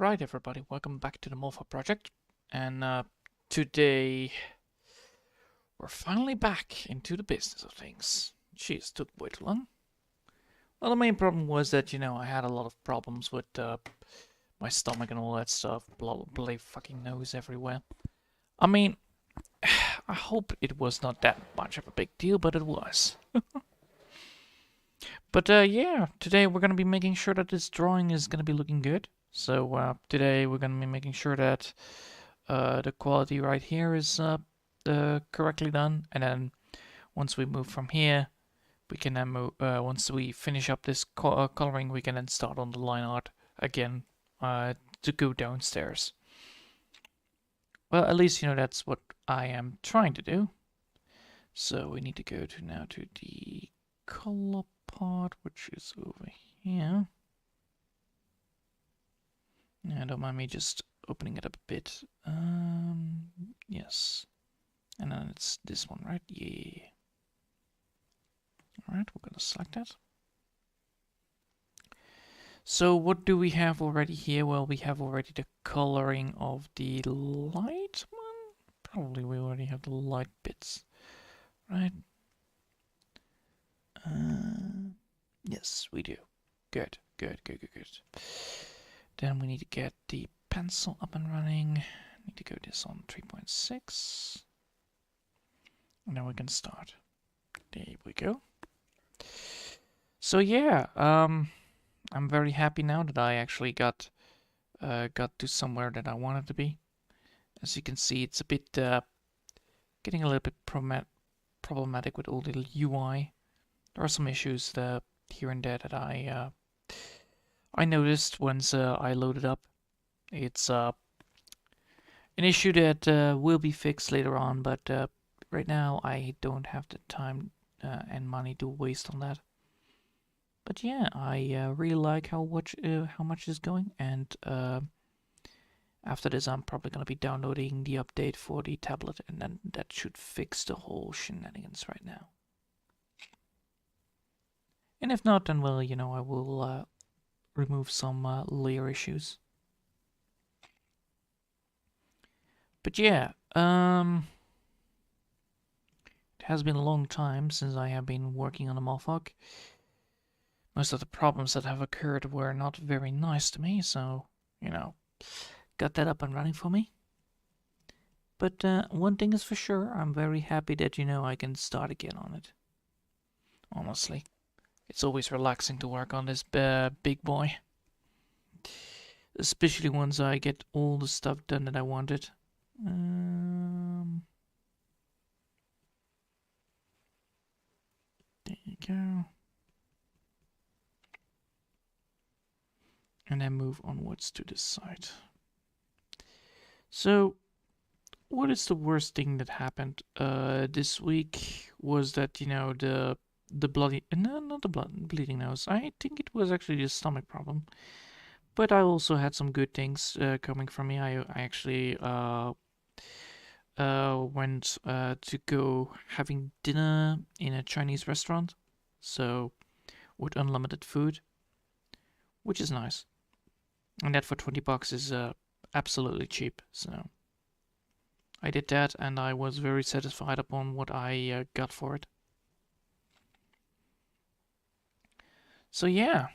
Alright everybody, welcome back to the moth-hawk project. And today we're finally back into the business of things. Jeez, took way too long. Well, the main problem was that, I had a lot of problems with my stomach and all that stuff. Bloody fucking nose everywhere. I mean, I hope it was not that much of a big deal, but it was. But yeah, today we're gonna be making sure that this drawing is gonna be looking good. So today we're gonna be making sure that the quality right here is correctly done, and then once we move from here, we can then move. Once we finish up this coloring, we can then start on the line art again to go downstairs. Well, at least that's what I am trying to do. So we need to go now to the color part, which is over here. Yeah, don't mind me just opening it up a bit. Yes. And then it's this one, right? Yeah. Alright, we're gonna select that. So what do we have already here? Well, we have already the coloring of the light one. Probably we already have the light bits, right? Yes, we do. Good. Then we need to get the pencil up and running. Need to go this on 3.6. And then we can start. There we go. So yeah, I'm very happy now that I actually got to somewhere that I wanted to be. As you can see, it's a bit getting a little bit problematic with all the UI. There are some issues here and there that I noticed once I loaded up. It's an issue that will be fixed later on, but right now I don't have the time and money to waste on that. But yeah, I really like how much is going, and after this I'm probably gonna be downloading the update for the tablet, and then that should fix the whole shenanigans right now. And if not, then well, I will remove some layer issues. But yeah, it has been a long time since I have been working on a moth-hawk. Most of the problems that have occurred were not very nice to me, so, got that up and running for me. But one thing is for sure, I'm very happy that, I can start again on it. Honestly. It's always relaxing to work on this big boy. Especially once I get all the stuff done that I wanted. There you go. And then move onwards to this side. So, what is the worst thing that happened this week was that, the bloody, no, not the bleeding nose. I think it was actually a stomach problem. But I also had some good things coming from me. I actually went to go having dinner in a Chinese restaurant. So, with unlimited food, which is nice. And that for $20 is absolutely cheap. So, I did that, and I was very satisfied upon what I got for it. So yeah,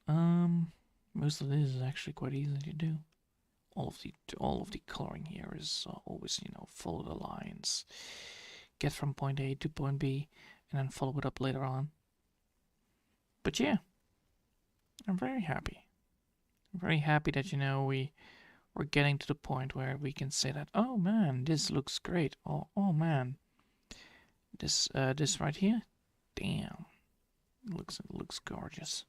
most of this is actually quite easy to do. All of the coloring here is always, follow the lines, get from point A to point B, and then follow it up later on. But yeah, I'm very happy. I'm very happy that we're getting to the point where we can say that, oh man, this looks great. Oh man, this right here, damn. It looks gorgeous,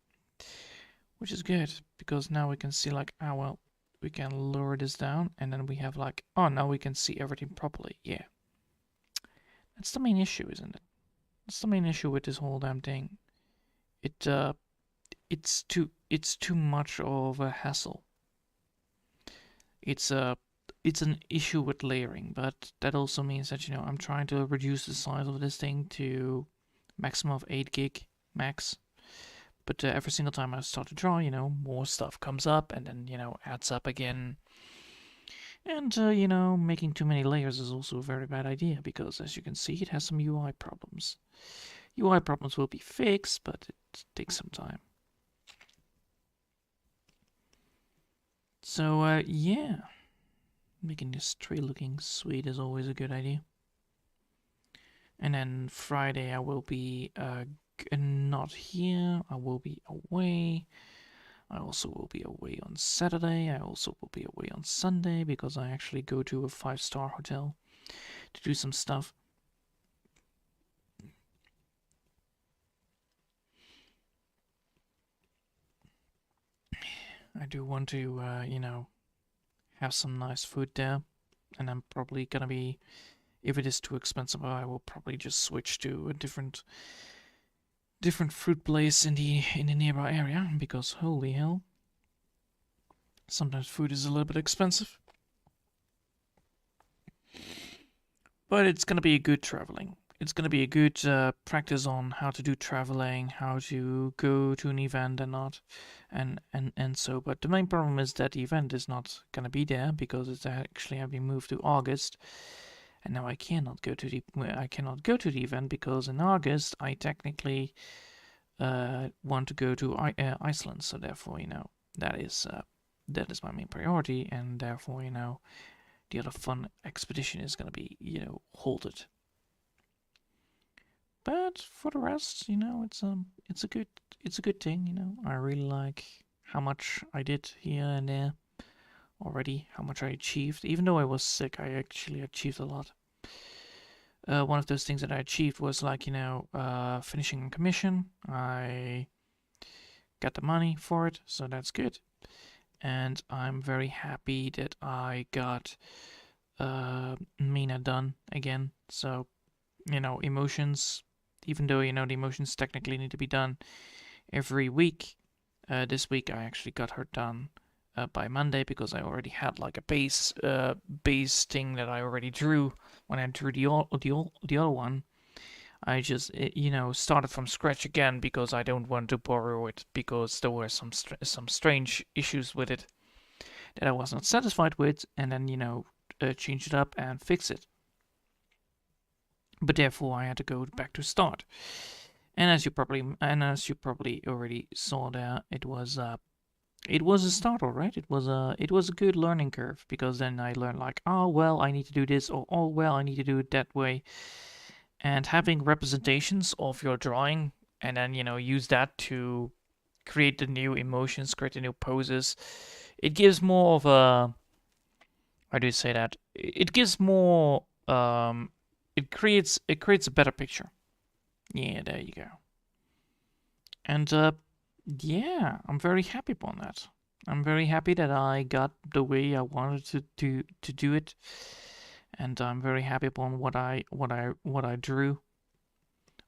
which is good because now we can see like, well, we can lower this down, and then we have like, oh, now we can see everything properly. Yeah, that's the main issue, isn't it? That's the main issue with this whole damn thing. It's too much of a hassle. It's an issue with layering, but that also means that I'm trying to reduce the size of this thing to maximum of 8 gig max, But every single time I start to draw, you know, more stuff comes up and then, you know, adds up again. And, you know, making too many layers is also a very bad idea because, as you can see, it has some UI problems. UI problems will be fixed, but it takes some time. So, yeah. Making this tree looking sweet is always a good idea. And then Friday I will be not here. I will be away. I also will be away on Saturday. I also will be away on Sunday because I actually go to a 5-star hotel to do some stuff. I do want to, you know, have some nice food there. And I'm probably gonna be, if it is too expensive, I will probably just switch to a different fruit place in the nearby area because holy hell, sometimes food is a little bit expensive. But it's gonna be a good traveling. It's gonna be a good practice on how to do traveling, how to go to an event and not, and so. But the main problem is that the event is not gonna be there because it's actually have been moved to August, and now I cannot go to the event because in August I technically want to go to Iceland. So therefore, you know, that is my main priority, and therefore, you know, the other fun expedition is gonna be, you know, halted. But for the rest, you know, it's a good thing, you know. I really like how much I did here and there already, how much I achieved. Even though I was sick, I actually achieved a lot. One of those things that I achieved was like, you know, finishing a commission. I got the money for it, so that's good. And I'm very happy that I got Mina done again. So, you know, emotions, even though, you know, the emotions technically need to be done every week. This week I actually got her done by Monday because I already had like a base thing that I already drew when I drew the other one. I just, you know, started from scratch again because I don't want to borrow it because there were some strange issues with it that I was not satisfied with, and then, you know, change it up and fix it. But therefore I had to go back to start. And as you probably already saw there, it was a start, all right. It was a good learning curve because then I learned like, oh well, I need to do this, or oh well, I need to do it that way. And having representations of your drawing, and then, you know, use that to create the new emotions, create the new poses. It gives more of a, how do you say that? It gives more. It creates a better picture. Yeah, there you go. And yeah, I'm very happy upon that. I'm very happy that I got the way I wanted to do it, and I'm very happy upon what I drew.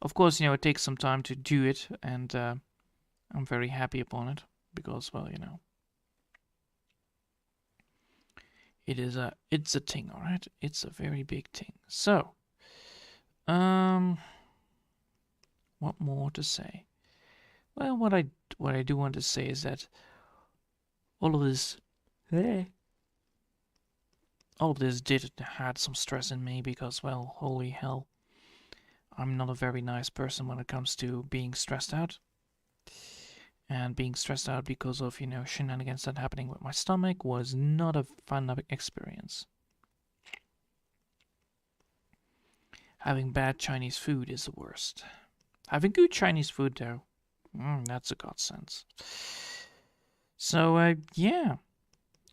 Of course, you know, it takes some time to do it, and I'm very happy upon it because, well, you know, it's a thing, all right. It's a very big thing. So, what more to say? Well, what I do want to say is that all of this, all of this did had some stress in me because, well, holy hell, I'm not a very nice person when it comes to being stressed out. And being stressed out because of, you know, shenanigans that happening with my stomach was not a fun experience. Having bad Chinese food is the worst. Having good Chinese food, though, that's a godsend. So, yeah,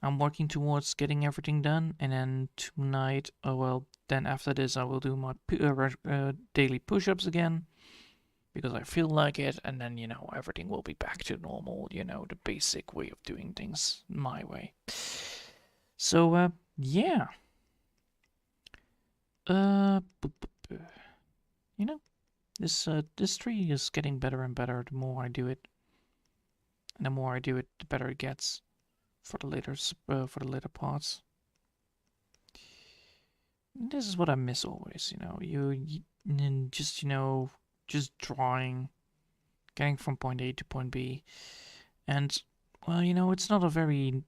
I'm working towards getting everything done, and then tonight, then after this, I will do my daily push-ups again, because I feel like it, and then, you know, everything will be back to normal, you know, the basic way of doing things my way. So, yeah. You know, this tree is getting better and better the more I do it. And the more I do it, the better it gets for the later parts. This is what I miss always, you know. You just, you know, just drawing, getting from point A to point B. And, well, you know, it's not a very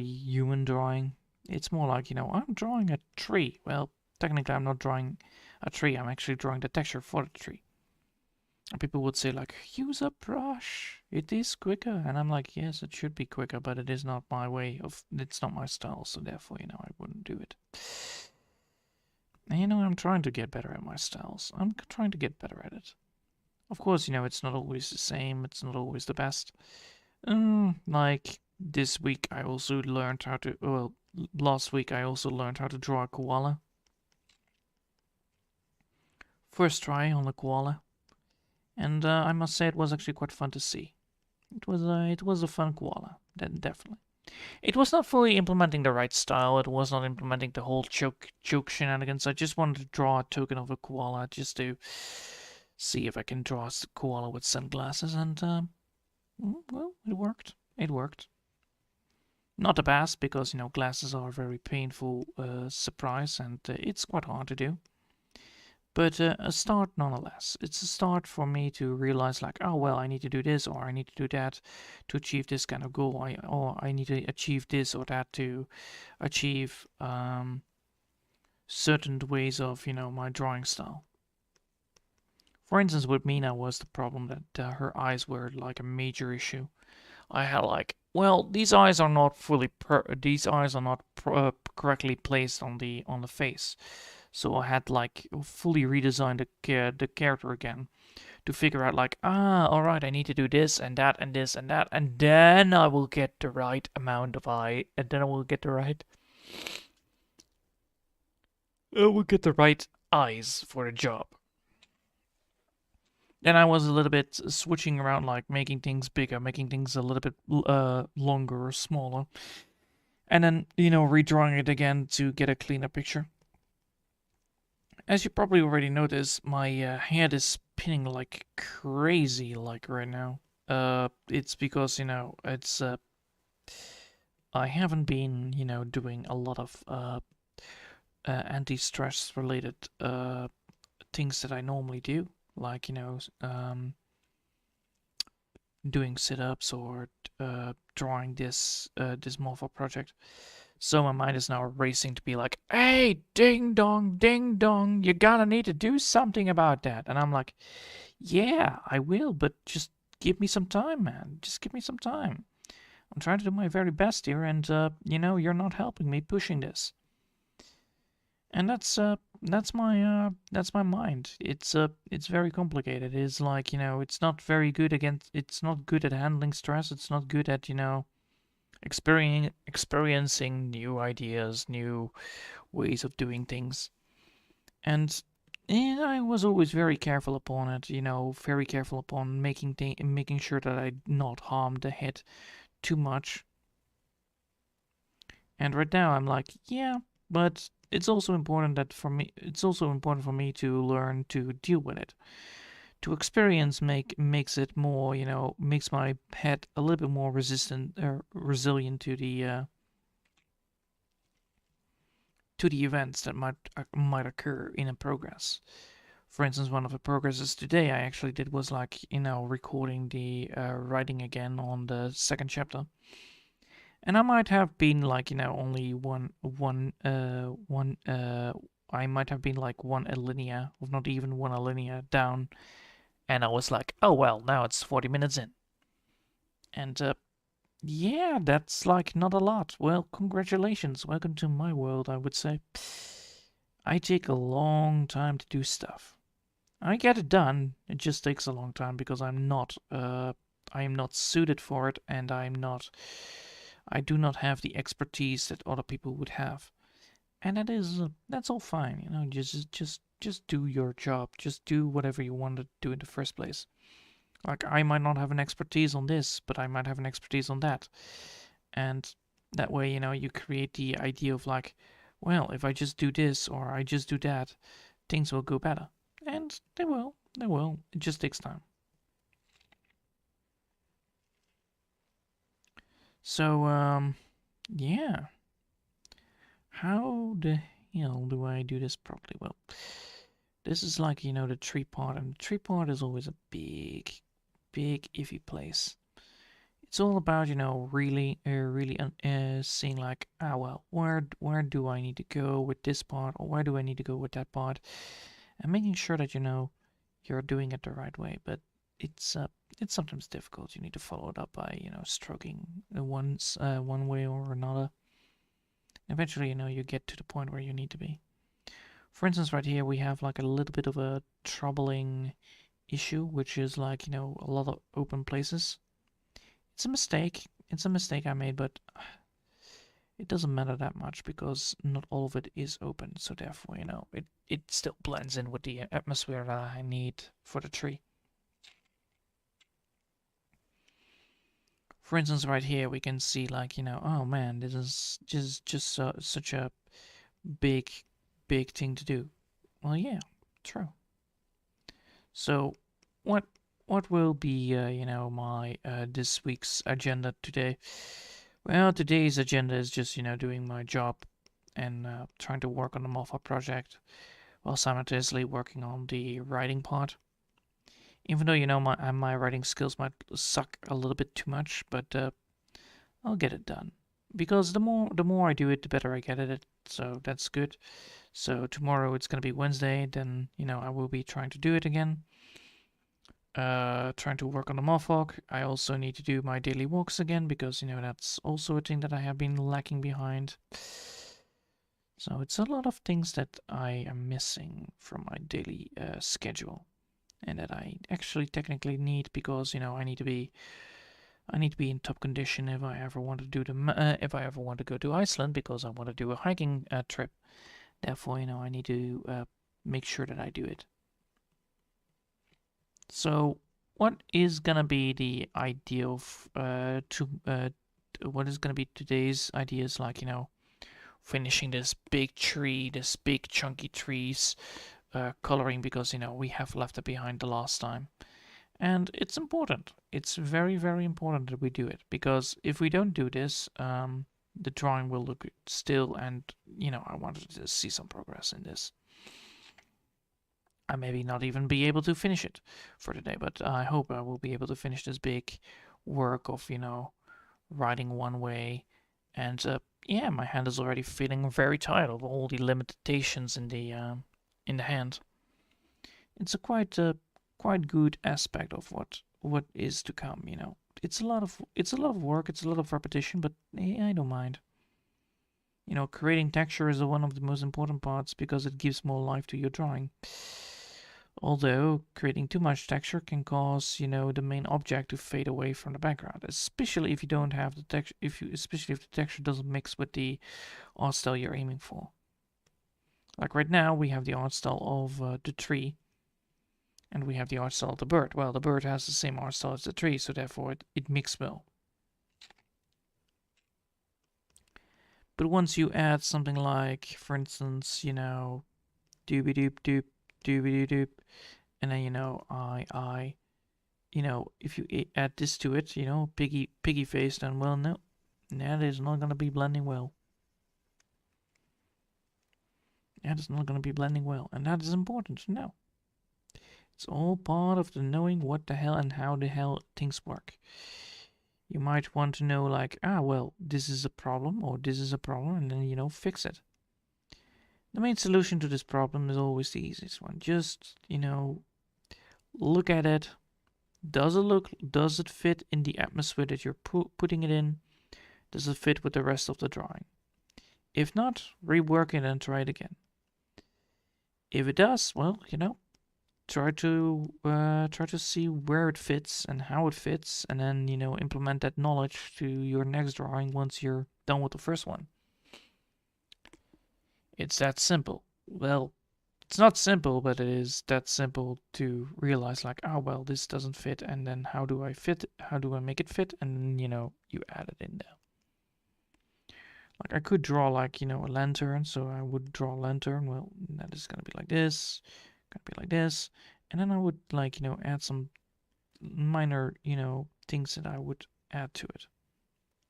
human drawing. It's more like, you know, I'm drawing a tree. Well, technically I'm not drawing a tree, I'm actually drawing the texture for the tree. And people would say like, use a brush, it is quicker. And I'm like, yes, it should be quicker, but it is not my way of, it's not my style, so therefore, you know, I wouldn't do it. And you know, I'm trying to get better at my styles. I'm trying to get better at it. Of course, you know, it's not always the same, it's not always the best. Like this week I also learned how to, well, last week I also learned how to draw a koala. First try on a koala. And I must say it was actually quite fun to see. It was a fun koala, definitely. It was not fully implementing the right style, it was not implementing the whole choke shenanigans. I just wanted to draw a token of a koala just to see if I can draw a koala with sunglasses, and well, it worked. It worked. Not the best, because, you know, glasses are a very painful surprise, and it's quite hard to do. But a start nonetheless. It's a start for me to realize like, oh, well, I need to do this, or I need to do that to achieve this kind of goal. Or I need to achieve this or that to achieve certain ways of, you know, my drawing style. For instance, with Mina was the problem that her eyes were like a major issue. I had like, well, these eyes are not correctly placed on the face. So I had like fully redesigned the character again to figure out like, alright, I need to do this and that and this and that, and then I will get the right amount of eye, and then I will get the right eyes for the job. Then I was a little bit switching around, like making things bigger, making things a little bit longer or smaller, and then, you know, redrawing it again to get a cleaner picture. As you probably already noticed, my head is spinning like crazy, like right now. It's because, you know, it's I haven't been, you know, doing a lot of anti-stress related things that I normally do, like, you know, doing sit-ups or drawing this moth-hawk project. So my mind is now racing to be like, hey, ding dong, you're gonna need to do something about that. And I'm like, yeah, I will, but just give me some time, man. Just give me some time. I'm trying to do my very best here, and you know, you're not helping me pushing this. And that's my mind. It's very complicated. It's like, you know, it's not good at handling stress. It's not good at, you know, experiencing new ideas, new ways of doing things. And I was always very careful upon it, you know, very careful upon making sure that I not harm the head too much. And right now I'm like, yeah, but it's also important for me to learn to deal with it. To experience makes it more, you know, makes my head a little bit more resilient to the events that might occur in a progress. For instance, one of the progresses today I actually did was like, you know, recording the writing again on the second chapter. And I might have been like, you know, only I might have been like one alinea, or not even one alinea down. And I was like, oh well, now it's 40 minutes in. And yeah, that's like not a lot. Well, congratulations. Welcome to my world, I would say. I take a long time to do stuff. I get it done. It just takes a long time because I am not suited for it, and I do not have the expertise that other people would have. And that's all fine, you know, just do your job. Just do whatever you want to do in the first place. Like, I might not have an expertise on this, but I might have an expertise on that. And that way, you know, you create the idea of like, well, if I just do this or I just do that, things will go better. And they will. It just takes time. So, yeah. How the hell do I do this properly? Well, this is like, you know, the tree part, and the tree part is always a big big iffy place. It's all about, you know, really seeing like, well, where do I need to go with this part, or where do I need to go with that part, and making sure that, you know, you're doing it the right way. But it's sometimes difficult. You need to follow it up by, you know, stroking one way or another. Eventually, you know, you get to the point where you need to be. For instance, right here we have like a little bit of a troubling issue, which is like, you know, a lot of open places. It's a mistake. It's a mistake I made, but it doesn't matter that much because not all of it is open. So therefore, you know, it still blends in with the atmosphere that I need for the tree. For instance, right here we can see like, you know, oh man, this is just such a big thing to do. Well, yeah, true. So, what will be you know, my this week's agenda today? Well, today's agenda is just, you know, doing my job and trying to work on the moth-hawk project while simultaneously working on the writing part. Even though, you know, my writing skills might suck a little bit too much, but I'll get it done. Because the more I do it, the better I get at it. So that's good. So tomorrow it's gonna be Wednesday. Then, you know, I will be trying to do it again. Trying to work on the moth-hawk. I also need to do my daily walks again because, you know, that's also a thing that I have been lacking behind. So it's a lot of things that I am missing from my daily schedule, and that I actually technically need because, you know, I need to be in top condition if I ever want to do if I ever want to go to Iceland because I want to do a hiking trip. Therefore, you know, I need to make sure that I do it. So, what is gonna be the idea of what is gonna be today's ideas? Like, you know, finishing this big tree, this big chunky trees, coloring because, you know, we have left it behind the last time, and it's important. It's very important that we do it because if we don't do this, the drawing will look still, and, you know, I wanted to see some progress in this. I maybe not even be able to finish it for today, but I hope I will be able to finish this big work of, you know, writing one way. And yeah, my hand is already feeling very tired of all the limitations in the hand. It's a quite good aspect of what is to come. You know, it's a lot of work. It's a lot of repetition, but I don't mind. You know, creating texture is one of the most important parts because it gives more life to your drawing. Although creating too much texture can cause, you know, the main object to fade away from the background, especially if you don't have the texture, especially if the texture doesn't mix with the art style you're aiming for. Like right now, we have the art style of the tree, and we have the art style of the bird. Well, the bird has the same art style as the tree, so therefore it mixes well. But once you add something like, for instance, you know, doobie doop doop, doobie doop, and then, you know, you know, if you add this to it, you know, piggy face, then, well, no, that is not going to be blending well. That is not going to be blending well, and that is important to know. It's all part of the knowing what the hell and how the hell things work. You might want to know, like, well, this is a problem, or this is a problem, and then, you know, fix it. The main solution to this problem is always the easiest one. Just, you know, look at it. Does it fit in the atmosphere that you're putting it in? Does it fit with the rest of the drawing? If not, rework it and try it again. If it does, well, you know, try to see where it fits and how it fits, and then, you know, implement that knowledge to your next drawing once you're done with the first one. It's that simple. Well, it's not simple, but it is that simple to realize, like, well, this doesn't fit, and then how do I make it fit? And then, you know, you add it in there. Like, I could draw, like, you know, a lantern, so I would draw a lantern. Well, that is gonna be like this, gonna be like this, and then I would, like, you know, add some minor, you know, things that I would add to it.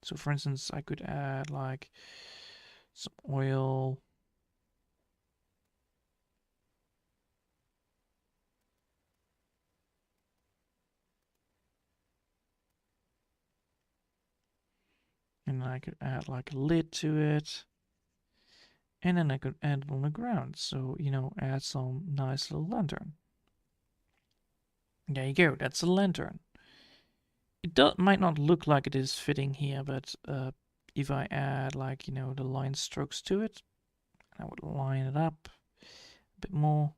So, for instance, I could add, like, some oil. And then I could add like a lid to it. And then I could add it on the ground. So, you know, add some nice little lantern. There you go, that's a lantern. It might not look like it is fitting here, but if I add like, you know, the line strokes to it, I would line it up a bit more,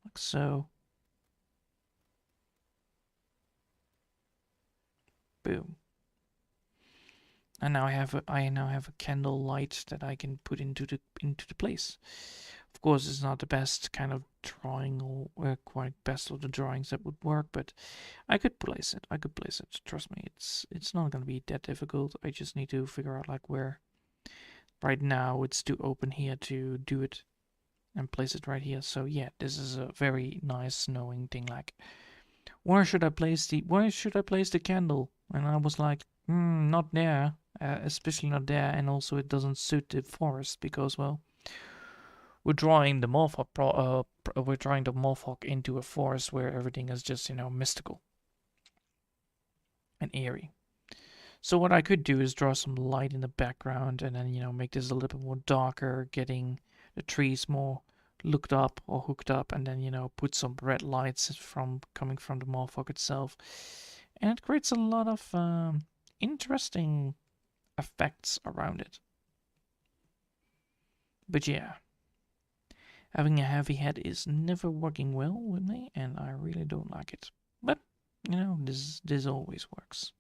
like so. Boom. And now I now have a candle light that I can put into the place. Of course, it's not the best kind of drawing or quite best of the drawings that would work, but I could place it. I could place it. Trust me, it's not going to be that difficult. I just need to figure out like where. Right now, it's too open here to do it and place it right here. So yeah, this is a very nice knowing thing. Like, where should I place the candle? And I was like, not there, especially not there. And also, it doesn't suit the forest because, well, we're drawing the moth-hawk into a forest where everything is just, you know, mystical and eerie. So what I could do is draw some light in the background and then, you know, make this a little bit more darker, getting the trees more looked up or hooked up, and then, you know, put some red lights coming from the moth-hawk itself. And it creates a lot of interesting effects around it. But yeah, having a heavy head is never working well with me, and I really don't like it. But, you know, this always works.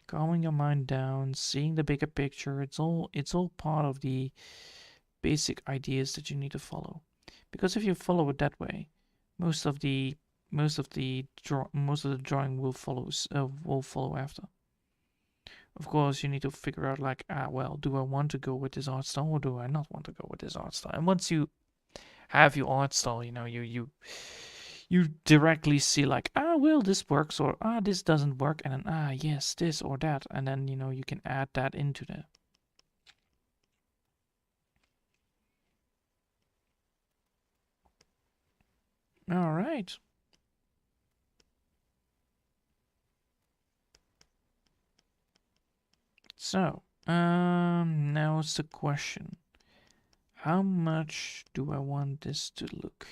Calming your mind down, seeing the bigger picture, it's all part of the basic ideas that you need to follow. Because if you follow it that way, most of the drawing will follow after. Of course, you need to figure out like, well, do I want to go with this art style or do I not want to go with this art style? And once you have your art style, you know, you directly see like, well, this works, or this doesn't work, and then yes, this or that, and then, you know, you can add that into there. All right. So, now it's the question. How much do I want this to look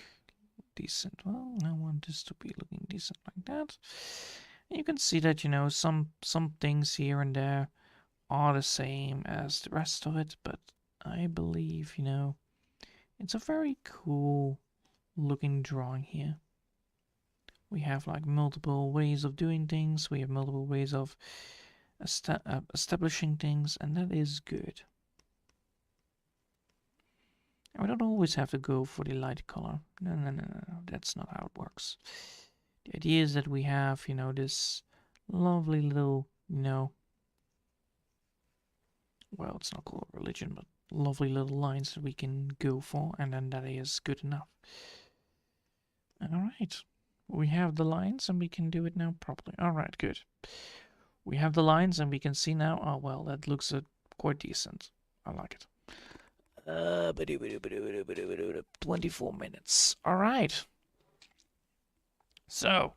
decent? Well, I want this to be looking decent like that. And you can see that, you know, some things here and there are the same as the rest of it, but I believe, you know, it's a very cool looking drawing here. We have like multiple ways of doing things. We have multiple ways of establishing things, and that is good. And we don't always have to go for the light color. No, that's not how it works. The idea is that we have, you know, this lovely little, you know, well, it's not called religion, but lovely little lines that we can go for, and then that is good enough. All right, we have the lines, and we can do it now properly. All right, good. We have the lines, and we can see now. Oh well, that looks quite decent. I like it. 24 minutes. All right. So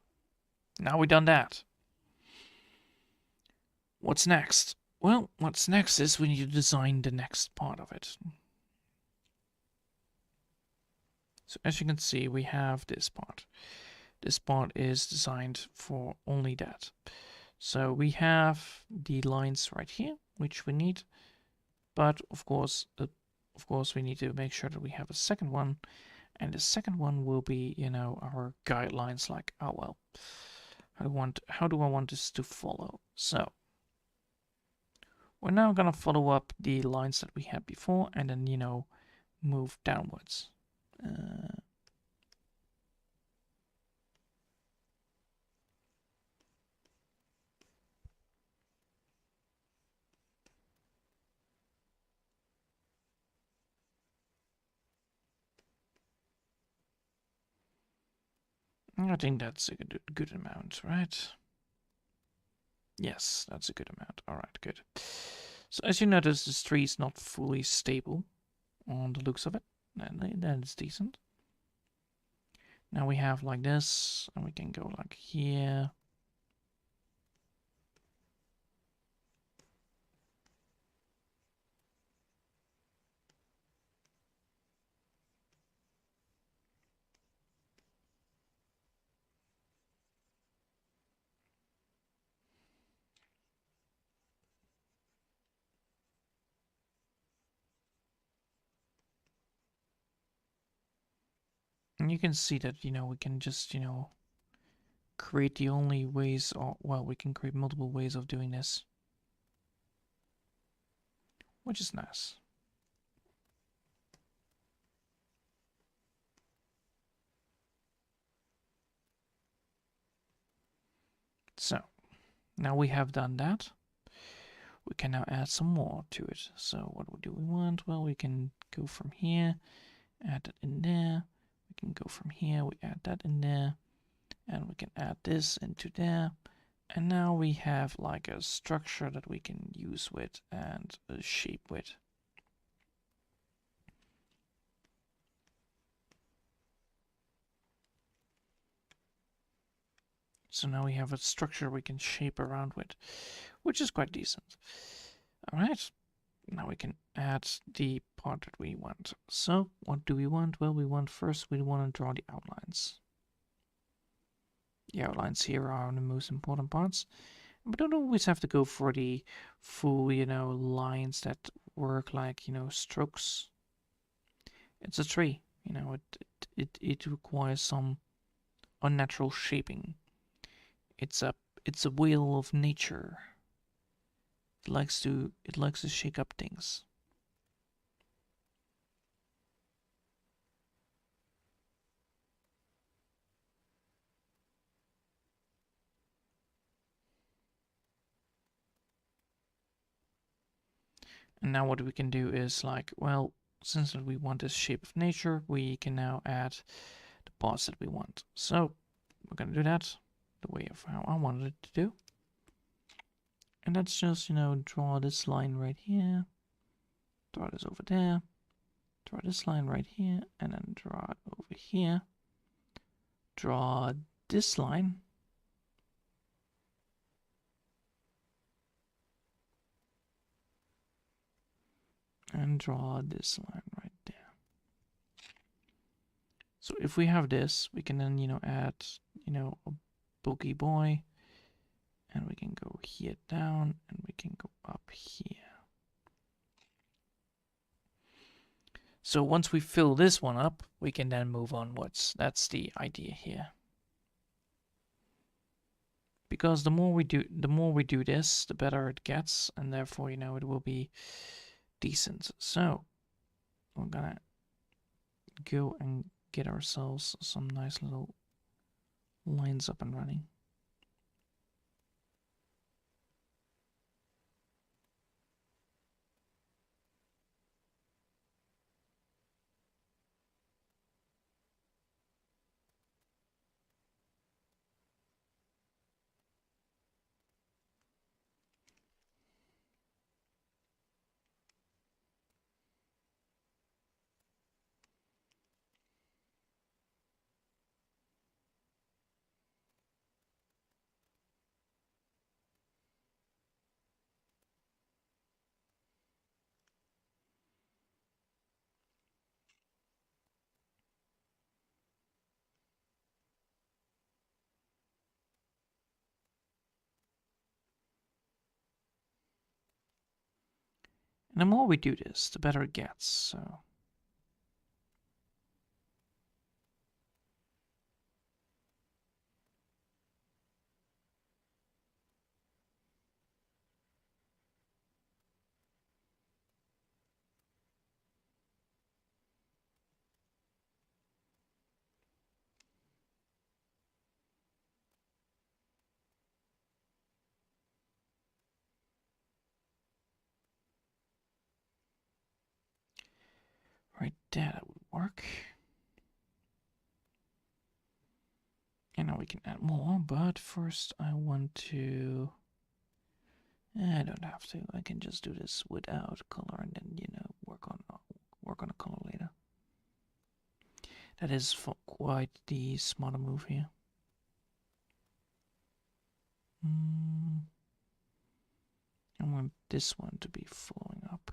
now we've done that. What's next? Well, what's next is we need to design the next part of it. So as you can see, we have this part. This part is designed for only that. So we have the lines right here, which we need. But of course, we need to make sure that we have a second one. And the second one will be, you know, our guidelines, like, oh well, how do I want this to follow? So we're now gonna follow up the lines that we had before, and then, you know, move downwards. I think that's a good amount, right? Yes, that's a good amount. All right, good. So as you notice, this tree is not fully stable on the looks of it. That is decent. Now we have like this, and we can go like here. And you can see that, we can just, create the only ways, or, well, we can create multiple ways of doing this. Which is nice. So, now we have done that. We can now add some more to it. So what do we want? Well, we can go from here, add that in there. We can go from here, we add that in there. And we can add this into there. And now we have like a structure that we can use with and a shape with. So now we have a structure we can shape around with, which is quite decent. All right, now we can add the part that we want. So what do we want? Well, we want to draw the outlines. The outlines here are the most important parts. We don't always have to go for the full, lines that work like, strokes. It's a tree, it requires some unnatural shaping. It's a wheel of nature. It likes to shake up things. And now what we can do is like, well, since we want this shape of nature, we can now add the parts that we want. So we're gonna do that the way of how I wanted it to do. And let's just, draw this line right here, draw this over there, draw this line right here, and then draw it over here. Draw this line. And draw this line right there. So if we have this, we can then, add, a bulky boy. And we can go here down, and we can go up here. So once we fill this one up, we can then move onwards. That's the idea here. Because the more we do this, the better it gets, and therefore, it will be decent. So we're gonna go and get ourselves some nice little lines up and running. And the more we do this, the better it gets. So right there, that would work. And now we can add more, but first I want to... I don't have to. I can just do this without color and then, work on a color later. That is quite the smarter move here. I want this one to be flowing up.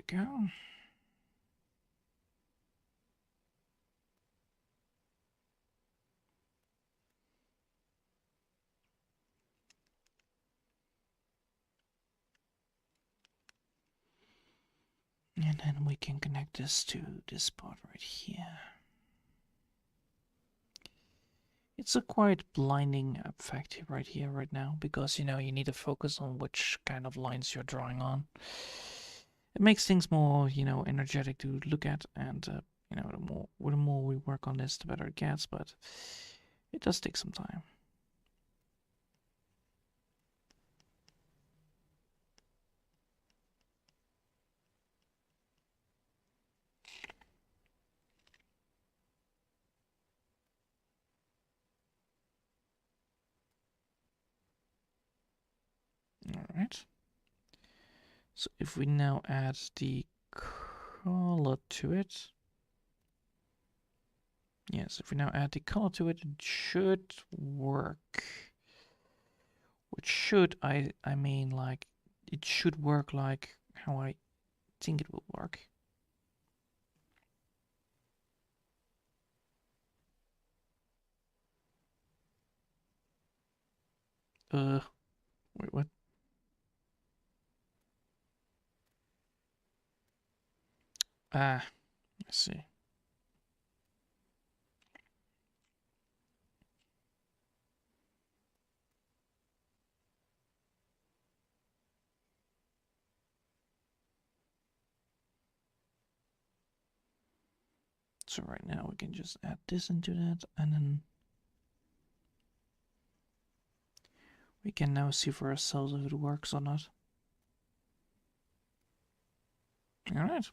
go. And then we can connect this to this spot right here. It's a quite blinding effect right here, right now, because, you know, you need to focus on which kind of lines you're drawing on. It makes things more, you know, energetic to look at, and, you know, the more we work on this, the better it gets, but it does take some time. Alright. So if we now add the color to it. Yes, if we now add the color to it, it should work. Which should, I mean, like, it should work like how I think it will work. Wait, what? Ah, I see. So right now we can just add this into that, and then we can now see for ourselves if it works or not. Alright.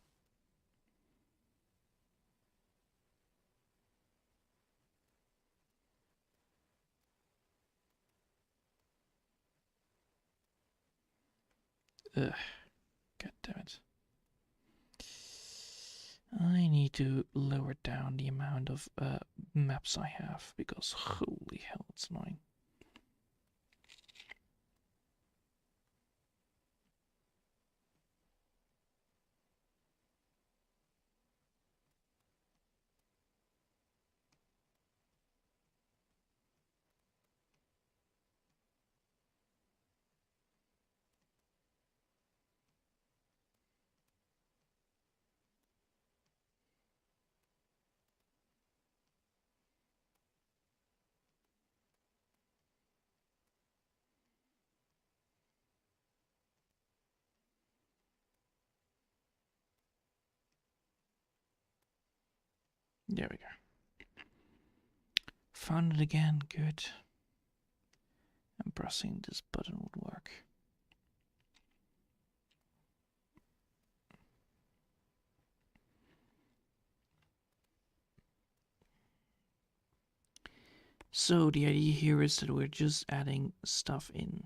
Ugh. God damn it. I need to lower down the amount of maps I have, because holy hell, it's annoying. There we go. Found it again, good. And pressing this button would work. So the idea here is that we're just adding stuff in.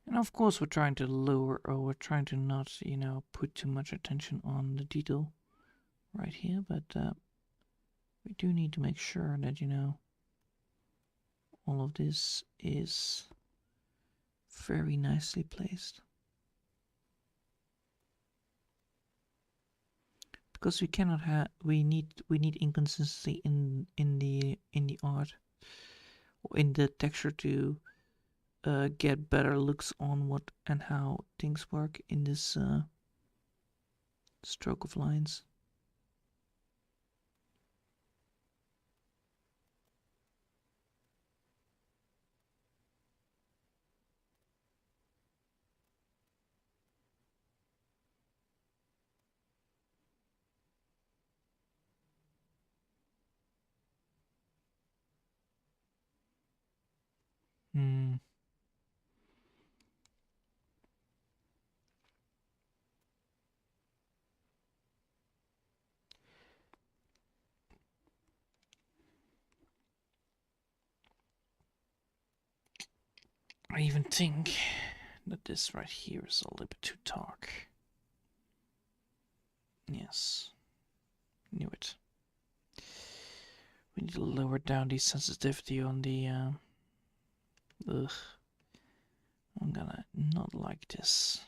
And of course we're trying to lower, or we're trying to not, you know, put too much attention on the detail right here, but we do need to make sure that, you know, all of this is very nicely placed. Because we cannot have, we need inconsistency in the art, or in the texture, to get better looks on what and how things work in this stroke of lines. I even think that this right here is a little bit too dark. Yes, knew it. We need to lower down the sensitivity on the... ugh. I'm gonna not like this.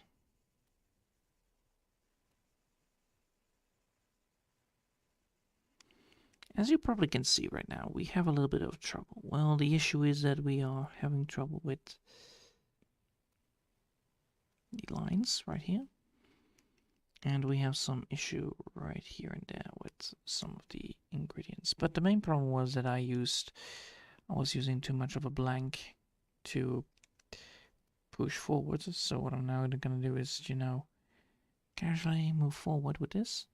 As you probably can see right now, we have a little bit of trouble. Well, the issue is that we are having trouble with the lines right here. And we have some issue right here and there with some of the ingredients. But the main problem was that I was using too much of a blank to push forward. So what I'm now going to do is, you know, casually move forward with this.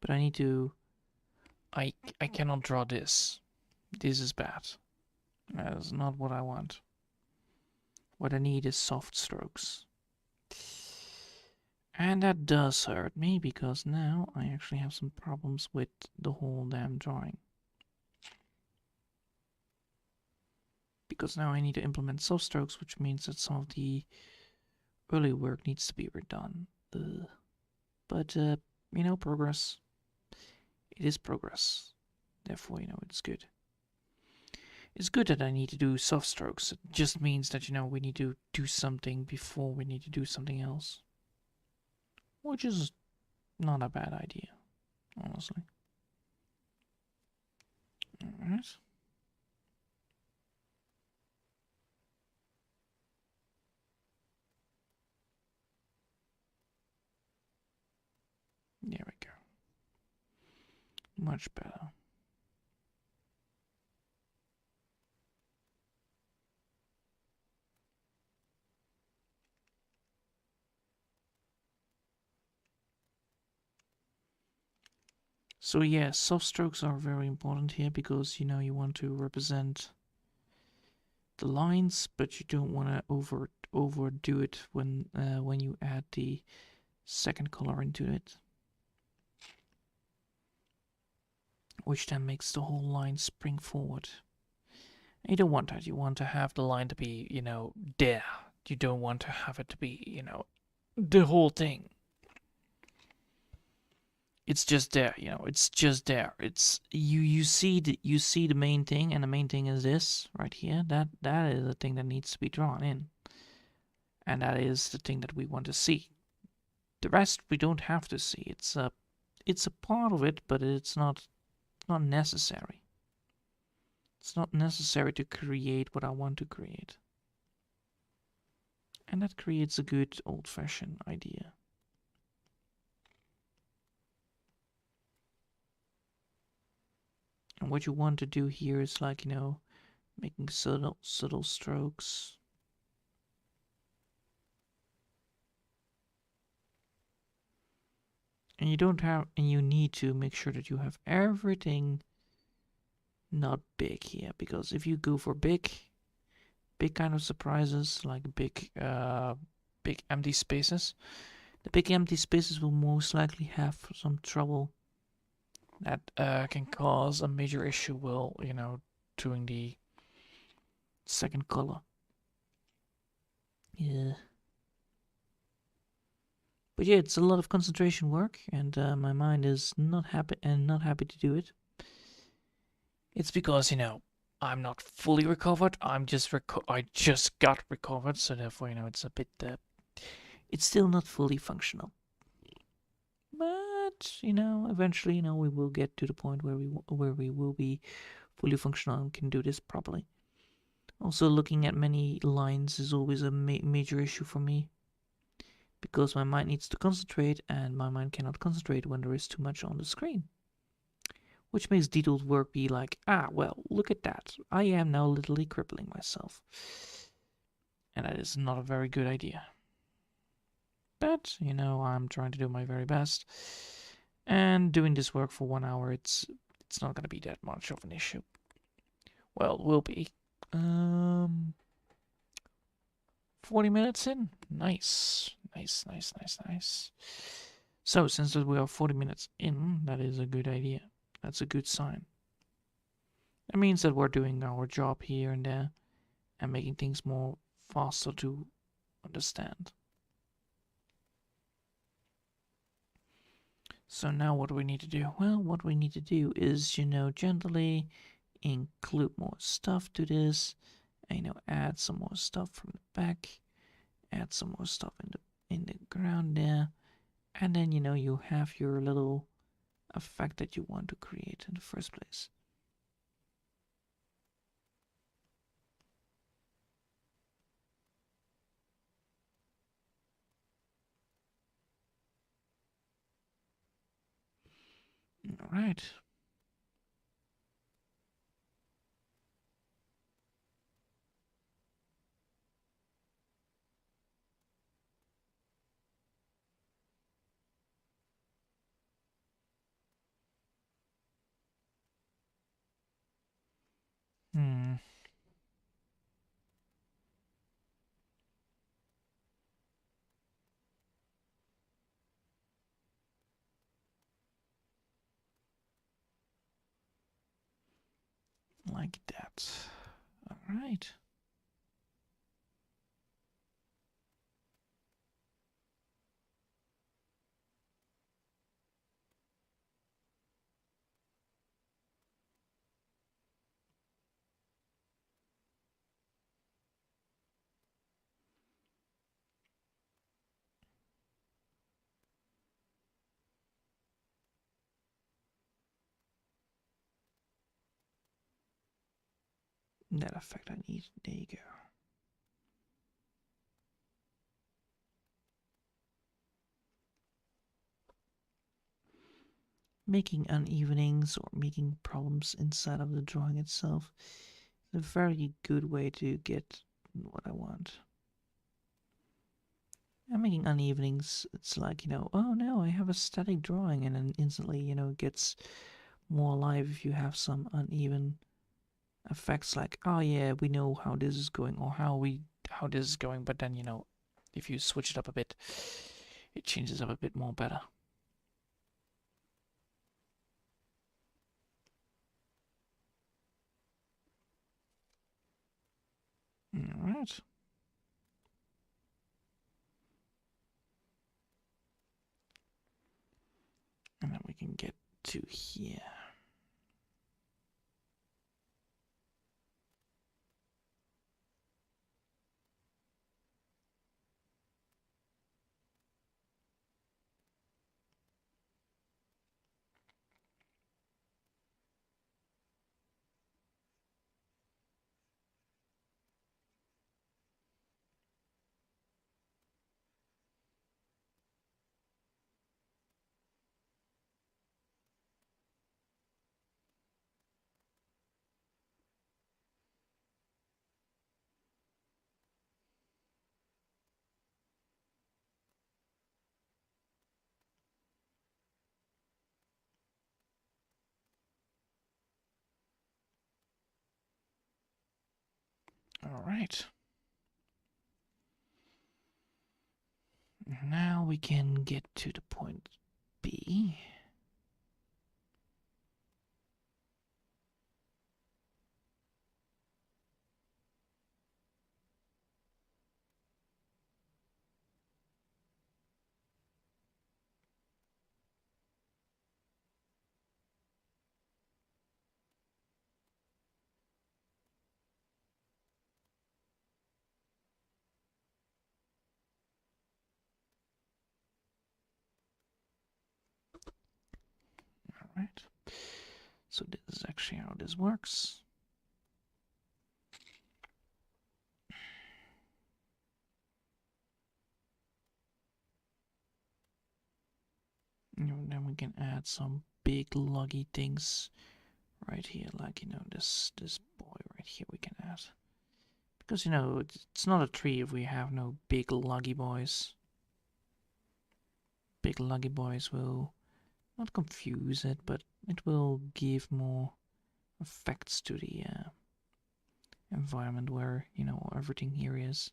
But I need to... I cannot draw this. This is bad. That is not what I want. What I need is soft strokes. And that does hurt me, because now I actually have some problems with the whole damn drawing. Because now I need to implement soft strokes, which means that some of the early work needs to be redone. But, you know, progress. It is progress. Therefore, you know, it's good. It's good that I need to do soft strokes. It just means that, you know, we need to do something before we need to do something else. Which is not a bad idea, honestly. Alright. There we go. Much better. So yeah, soft strokes are very important here, because, you know, you want to represent the lines, but you don't want to overdo it when you add the second color into it, which then makes the whole line spring forward. And you don't want that. You want to have the line to be, you know, there. You don't want to have it to be, you know, the whole thing. It's just there, you know, it's just there. It's you see the main thing, and the main thing is this right here. That is the thing that needs to be drawn in. And that is the thing that we want to see. The rest we don't have to see. It's a part of it, but it's not necessary. It's not necessary to create what I want to create. And that creates a good old-fashioned idea. And what you want to do here is, like, you know, making subtle strokes. And you need to make sure that you have everything not big here, because if you go for big kind of surprises, like big empty spaces, the big empty spaces will most likely have some trouble that can cause a major issue while, you know, doing the second color. Yeah. But yeah, it's a lot of concentration work, and my mind is not happy to do it. It's because, you know, I'm not fully recovered. I just got recovered, so therefore, you know, it's a bit it's still not fully functional. But, you know, eventually, you know, we will get to the point where we will be fully functional and can do this properly. Also, looking at many lines is always a major issue for me, because my mind needs to concentrate, and my mind cannot concentrate when there is too much on the screen. Which makes detailed work be like, ah, well, look at that. I am now literally crippling myself. And that is not a very good idea. But, you know, I'm trying to do my very best. And doing this work for 1 hour, it's not going to be that much of an issue. Well, it will be. 40 minutes in. Nice. Nice. So, since we are 40 minutes in, that is a good idea. That's a good sign. That means that we're doing our job here and there and making things more faster to understand. So now what do we need to do? Well, what we need to do is, gently include more stuff to this, and, add some more stuff from the back, add some more stuff in the ground there, and then, you have your little effect that you want to create in the first place. All right. Hmm. Like that. All right. That effect I need. There you go. Making unevenings or making problems inside of the drawing itself is a very good way to get what I want. And making unevenings, it's like, oh no, I have a static drawing, and then instantly, it gets more alive if you have some uneven effects like, oh yeah, we know how this is going, or how this is going, but then, if you switch it up a bit, it changes up a bit more better. Alright. And then we can get to here. Alright. Now we can get to the point B. Alright. So this is actually how this works. And then we can add some big luggy things right here, like, this boy right here we can add. Because, it's not a tree if we have no big luggy boys. Big luggy boys will not confuse it, but it will give more effects to the environment where, everything here is.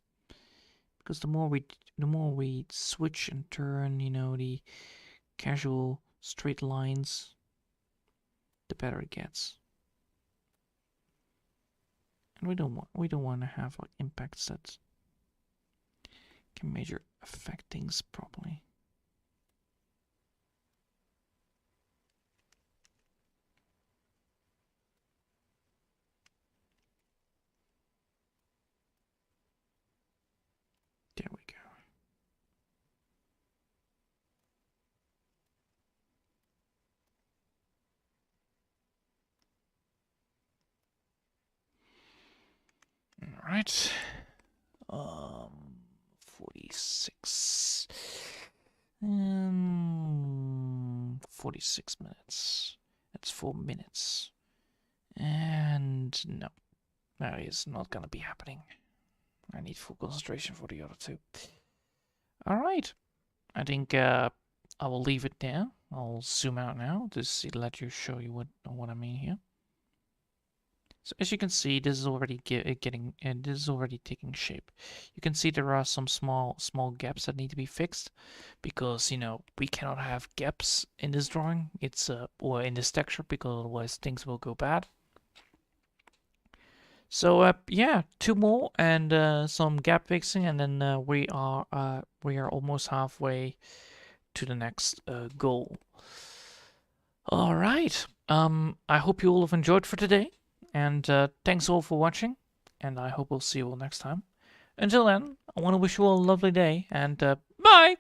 Because the more we switch and turn, the casual straight lines, the better it gets. And we don't want to have like impacts that can affect things properly. Alright. 46. 46 minutes. That's 4 minutes. And no. That is not gonna be happening. I need full concentration for the other two. Alright. I think I will leave it there. I'll zoom out now to let you show you what I mean here. So as you can see, this is already this is already taking shape. You can see there are some small gaps that need to be fixed, because we cannot have gaps in this drawing. It's or in this texture, because otherwise things will go bad. So yeah, 2 more and some gap fixing, and then we are almost halfway to the next goal. All right. I hope you all have enjoyed for today. And thanks all for watching, and I hope we'll see you all next time. Until then, I want to wish you all a lovely day, and bye!